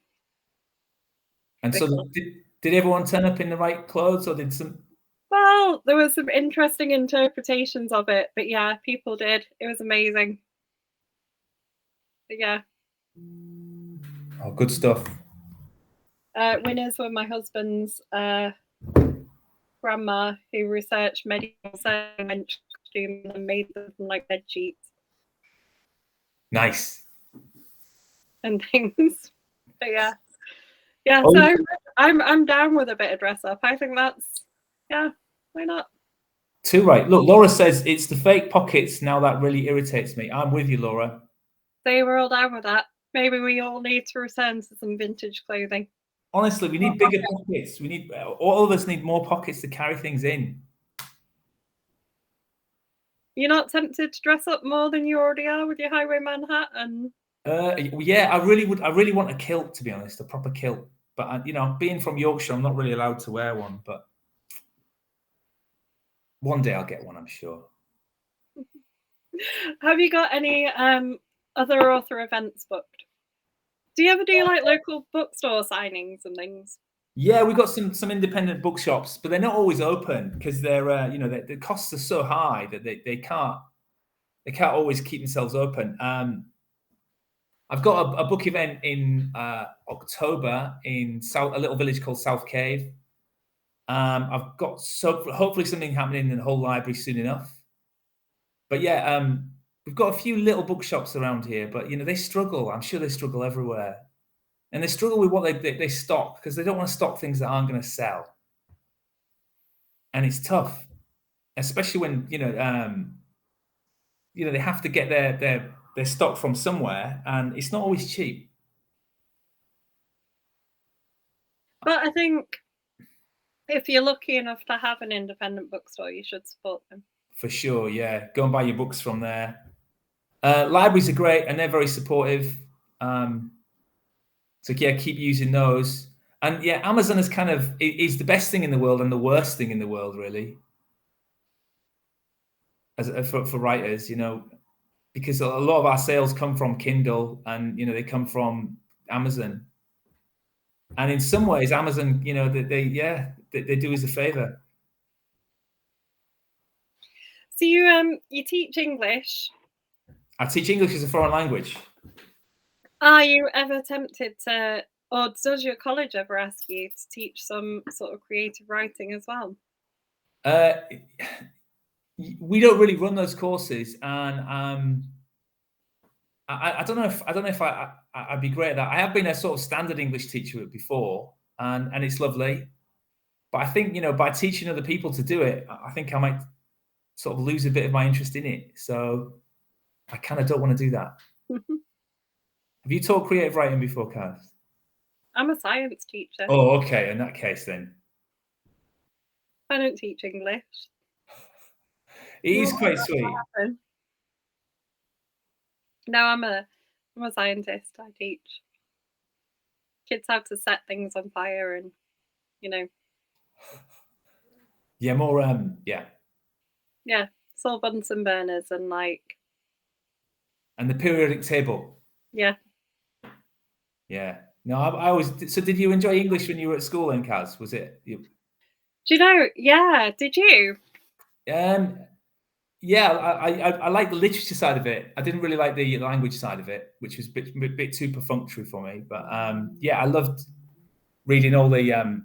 And so did everyone turn up in the right clothes, or did some? Well, there were some interesting interpretations of it, but yeah, people did. It was amazing. But yeah. Oh, good stuff. Winners were my husband's grandma, who researched medieval costumes and made them from like bed sheets. Nice. And things. But yeah. So I'm down with a bit of dress up. I think that's why not? Too right. Look, Laura says it's the fake pockets now that really irritates me. I'm with you, Laura. They were all down with that. Maybe we all need to return to some vintage clothing. Honestly, we need bigger pockets. All of us need more pockets to carry things in. You're not tempted to dress up more than you already are with your Highwayman hat and? I really want a kilt, to be honest, a proper kilt. But being from Yorkshire, I'm not really allowed to wear one. But one day I'll get one, I'm sure. Have you got any other author events booked? Do you ever do like local bookstore signings and things? Yeah, we've got some independent bookshops, but they're not always open because they're the costs are so high that they can't always keep themselves open. I've got a book event in October in a little village called South Cave. I've got hopefully something happening in the whole library soon enough. But yeah, we've got a few little bookshops around here, but they struggle. I'm sure they struggle everywhere, and they struggle with what they stock because they don't want to stock things that aren't going to sell, and it's tough, especially when they have to get their stock from somewhere, and it's not always cheap. But I think if you're lucky enough to have an independent bookstore, you should support them. For sure, yeah. Go and buy your books from there. Libraries are great, and they're very supportive. So yeah, keep using those. And yeah, Amazon is the best thing in the world and the worst thing in the world, really, for writers. Because a lot of our sales come from Kindle, and they come from Amazon. And in some ways, Amazon, they do us a favor. So you teach English. I teach English as a foreign language. Are you ever tempted to, or does your college ever ask you to teach some sort of creative writing as well? We don't really run those courses, and I don't know if I'd be great at that. I have been a sort of standard English teacher before, and it's lovely. But I think by teaching other people to do it, I think I might sort of lose a bit of my interest in it. So I kind of don't want to do that. Have you taught creative writing before, Kaz? I'm a science teacher. Oh, okay. In that case, then I don't teach English. It is quite sweet. No, I'm a scientist. I teach kids how to set things on fire, and Yeah, more yeah, solve Bunsen burners and and the periodic table. Yeah. Yeah. No, I always. So, did you enjoy English when you were at school, then, Kaz? Was it? Do you know? Yeah. Did you? Yeah, I like the literature side of it. I didn't really like the language side of it, which was a bit too perfunctory for me. But yeah, I loved reading all the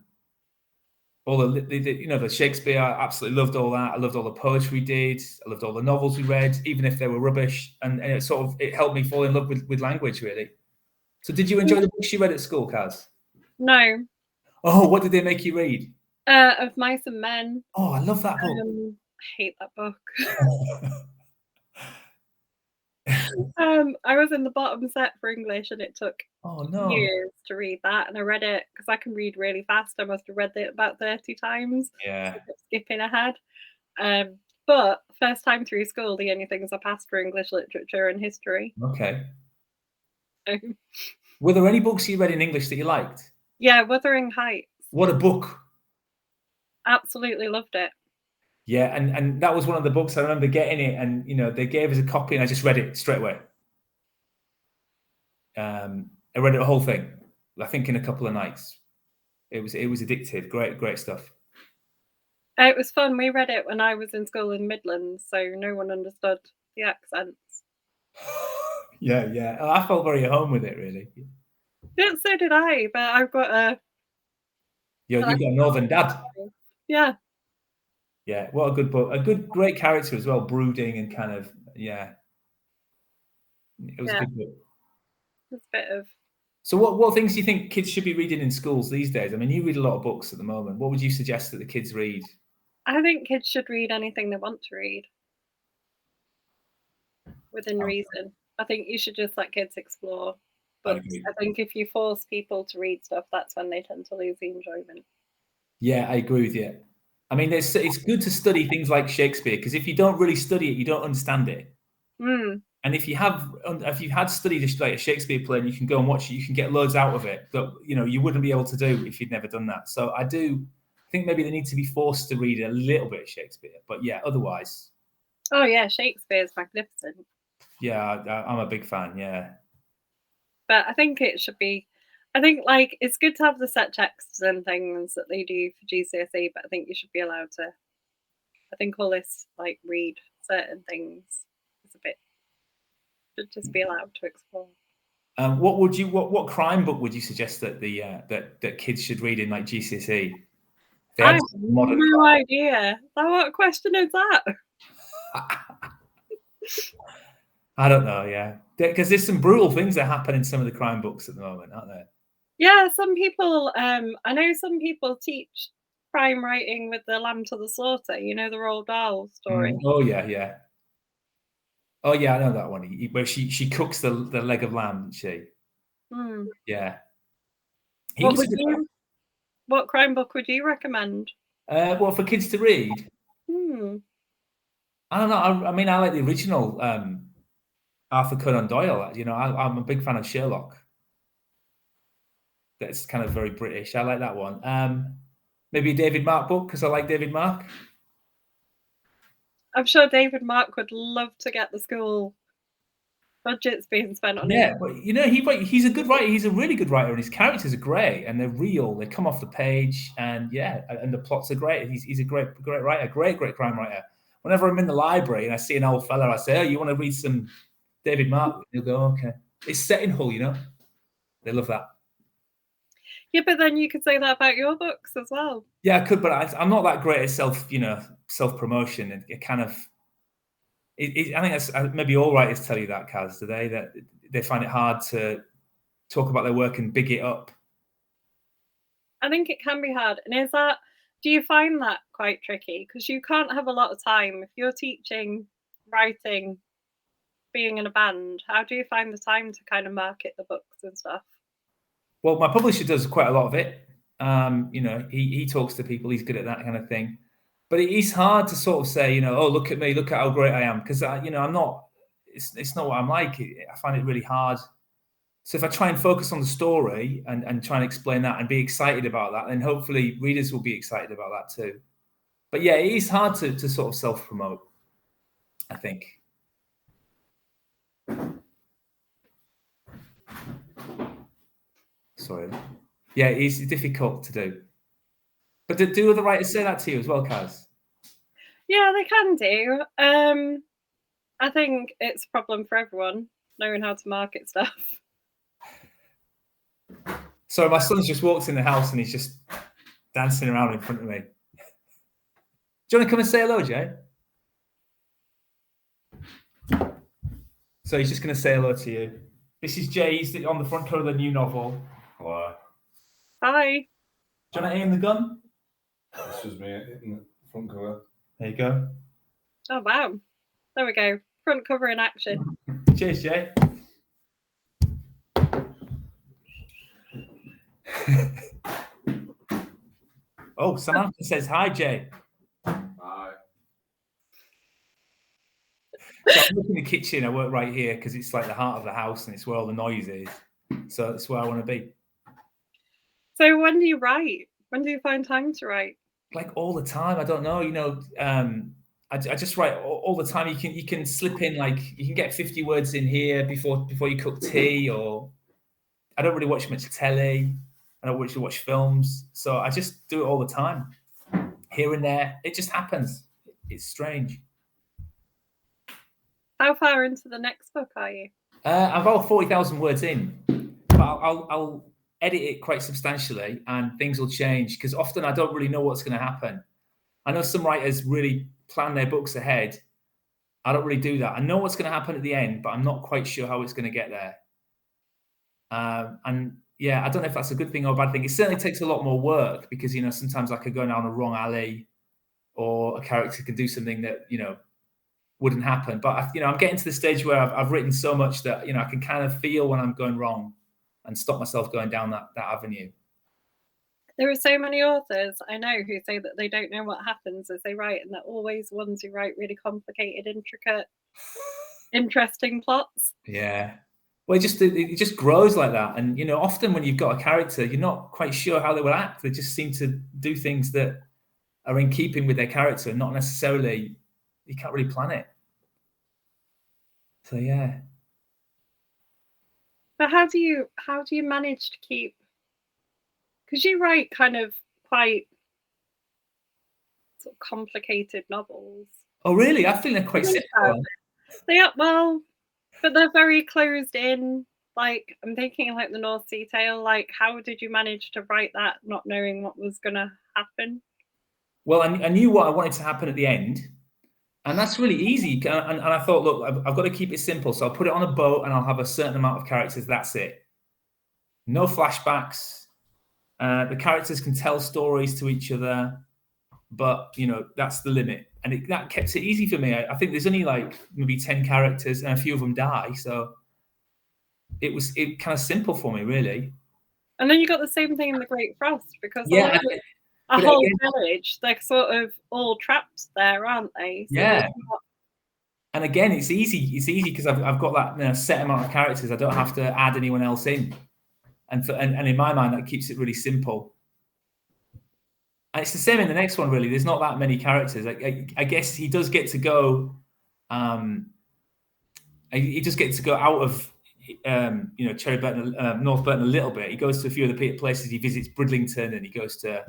the Shakespeare. I absolutely loved all that. I loved all the poetry we did. I loved all the novels we read, even if they were rubbish. And it helped me fall in love with language, really. So, did you enjoy the books you read at school, Kaz? No. Oh, what did they make you read? Of Mice and Men. Oh, I love that book. I hate that book. I was in the bottom set for English, and it took years to read that. And I read it because I can read really fast. I must have read it about 30 times. Yeah. So I kept skipping ahead. But first time through school, the only things I passed were English literature and history. Okay. Were there any books you read in English that you liked? Yeah, Wuthering Heights. What a book. Absolutely loved it. Yeah, and that was one of the books I remember getting it, and they gave us a copy, and I just read it straight away. I read it the whole thing, I think, in a couple of nights. It was addictive. Great stuff. It was fun. We read it when I was in school in Midlands, so no one understood the accents. Yeah. I felt very at home with it, really. Yeah, so did I, but I've got a... You've got a northern dad. Yeah. Yeah, what a good book. Great character as well, brooding and kind of, yeah. It was a good book. It's a bit of... So what things do you think kids should be reading in schools these days? I mean, you read a lot of books at the moment. What would you suggest that the kids read? I think kids should read anything they want to read. Within reason. I think you should just let kids explore. But I think if you force people to read stuff, that's when they tend to lose the enjoyment. Yeah, I agree with you. I mean, it's good to study things like Shakespeare, because if you don't really study it, you don't understand it. And if you've had studied like a Shakespeare play and you can go and watch it, you can get loads out of it that you wouldn't be able to do if you'd never done that. So I think maybe they need to be forced to read a little bit of Shakespeare, but yeah, otherwise. Oh yeah, Shakespeare's magnificent. Yeah, I'm a big fan. Yeah. But I think it should be. I think it's good to have the set texts and things that they do for GCSE, but I think you should be allowed to. I think all this read certain things is a bit. Should just be allowed to explore. What crime book would you suggest that that kids should read in GCSE? I have no idea. What question is that? I don't know, yeah. Because there's some brutal things that happen in some of the crime books at the moment, aren't there? Yeah, some people, I know some people teach crime writing with the lamb to the slaughter, you know, the Roald Dahl story. Oh, yeah, yeah. Oh, yeah, I know that one. Where she cooks the leg of lamb, doesn't she? Yeah. What crime book would you recommend? Well, for kids to read? I don't know. I mean, I like the original Arthur Conan Doyle. You know, I'm a big fan of Sherlock. That's kind of very British. I like that one. Maybe a David Mark book, because I like David Mark. I'm sure David Mark would love to get the school budgets being spent on him. Yeah, but you know, he's a good writer. He's a really good writer, and his characters are great, and they're real. They come off the page, and yeah, and the plots are great. He's a great writer, great crime writer. Whenever I'm in the library and I see an old fella, I say, "Oh, you want to read some David Mark?" He'll go, "Okay." It's set in Hull, you know. They love that. Yeah, but then you could say that about your books as well. Yeah, I could, but I'm not that great at self promotion. It kind of, I think that's maybe all writers tell you that, Kaz, do they? That they find it hard to talk about their work and big it up. I think it can be hard. And do you find that quite tricky? Because you can't have a lot of time. If you're teaching, writing, being in a band, how do you find the time to kind of market the books and stuff? Well, my publisher does quite a lot of it. You know, he talks to people. He's good at that kind of thing. But it is hard to sort of say, you know, oh, look at me, look at how great I am. Because, you know, I'm not, it's not what I'm like. I find it really hard. So if I try and focus on the story and try and explain that and be excited about that, then hopefully readers will be excited about that too. But yeah, it is hard to sort of self-promote, I think. Sorry. Yeah, it's difficult to do. But do other writers say that to you as well, Kaz? Yeah, they can do. I think it's a problem for everyone, knowing how to market stuff. Sorry, my son's just walked in the house and he's just dancing around in front of me. Do you want to come and say hello, Jay? So he's just going to say hello to you. This is Jay. He's on the front cover of the new novel. Hello. Hi. Do you want to aim the gun? This was me in the front cover. There you go. Oh, wow. There we go. Front cover in action. Cheers, Jay. Oh, Samantha says hi, Jay. Hi. So I'm looking in the kitchen. I work right here because it's like the heart of the house and it's where all the noise is. So that's where I want to be. So when do you write? When do you find time to write? Like all the time. I don't know. You know, I just write all the time. You can slip in, like, you can get 50 words in here before you cook tea, or I don't really watch much telly. I don't really watch films. So I just do it all the time. Here and there. It just happens. It's strange. How far into the next book are you? I'm about 40,000 words in, but I'll edit it quite substantially and things will change because often I don't really know what's going to happen. I know some writers really plan their books ahead. I don't really do that. I know what's going to happen at the end, but I'm not quite sure how it's going to get there. And yeah, I don't know if that's a good thing or a bad thing. It certainly takes a lot more work because, you know, sometimes I could go down a wrong alley or a character can do something that, you know, wouldn't happen. But, you know, I'm getting to the stage where I've written so much that, you know, I can kind of feel when I'm going wrong and stop myself going down that avenue. There are so many authors I know who say that they don't know what happens as they write, and they're always ones who write really complicated, intricate, interesting plots. Yeah. Well, it just grows like that. And, you know, often when you've got a character, you're not quite sure how they will act. They just seem to do things that are in keeping with their character, not necessarily, you can't really plan it. So, yeah. But how do you manage to keep, because you write kind of quite sort of complicated novels. Oh, really? I think they're quite simple. They are, well, but they're very closed in. Like, I'm thinking like the North Sea Tale. Like, how did you manage to write that not knowing what was going to happen? Well, I knew what I wanted to happen at the end, and that's really easy. And I thought, look, I've got to keep it simple. So I'll put it on a boat, and I'll have a certain amount of characters. That's it. No flashbacks. The characters can tell stories to each other, but that's the limit. And that kept it easy for me. I think there's only like maybe 10 characters, and a few of them die. So it kind of simple for me, really. And then you got the same thing in the Great Frost, because a but whole again, village, they're sort of all trapped there, aren't they? So yeah. And again, it's easy. It's easy because I've got that set amount of characters. I don't have to add anyone else in. And in my mind, that keeps it really simple. And it's the same in the next one, really. There's not that many characters. I guess he does get to go. He just gets to go out of Cherry Burton, North Burton a little bit. He goes to a few of the places. He visits Bridlington, and he goes to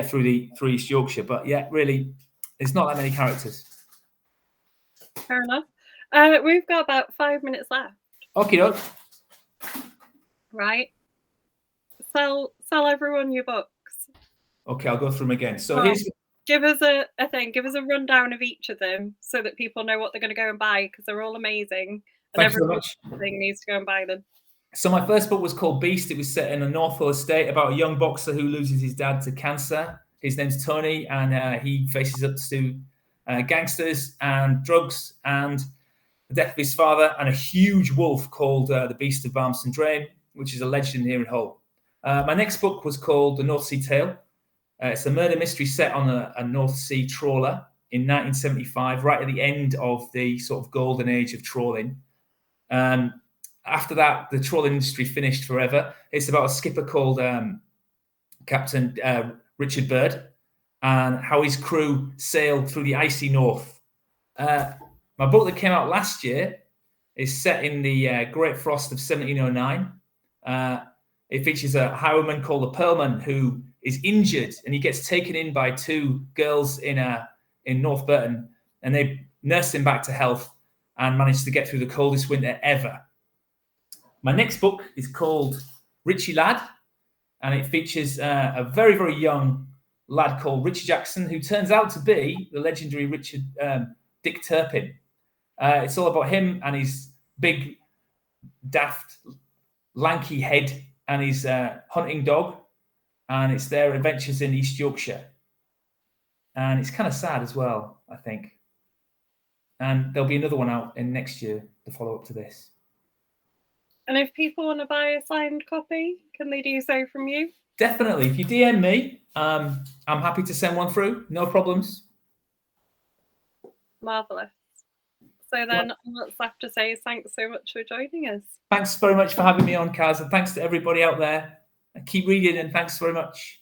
through East Yorkshire. But really, there's not that many characters. Fair enough. We've got about 5 minutes left. Okay. Right. Sell everyone your books. Okay, I'll go through them again. So give us a thing. Give us a rundown of each of them so that people know what they're going to go and buy, because they're all amazing. And everyone needs to go and buy them. So my first book was called Beast. It was set in a Northwell estate about a young boxer who loses his dad to cancer. His name's Tony, and he faces up to gangsters and drugs and the death of his father, and a huge wolf called the Beast of Barmston Drain, which is a legend here in Hull. My next book was called The North Sea Tale. It's a murder mystery set on a North Sea trawler in 1975, right at the end of the sort of golden age of trawling. After that, the trawling industry finished forever. It's about a skipper called Captain Richard Bird, and how his crew sailed through the icy north. My book that came out last year is set in the Great Frost of 1709. It features a highwayman called the Pearlman who is injured, and he gets taken in by two girls in North Burton, and they nurse him back to health and manage to get through the coldest winter ever. My next book is called Richie Ladd, and it features a very, very young lad called Richie Jackson, who turns out to be the legendary Dick Turpin. It's all about him and his big, daft, lanky head and his hunting dog, and it's their adventures in East Yorkshire. And it's kind of sad as well, I think. And there'll be another one out in next year to follow up to this. And if people want to buy a signed copy, can they do so from you? Definitely. If you DM me, I'm happy to send one through. No problems. Marvellous. So then all that's left to say is thanks so much for joining us. Thanks very much for having me on, Kaz, and thanks to everybody out there. Keep reading, and thanks very much.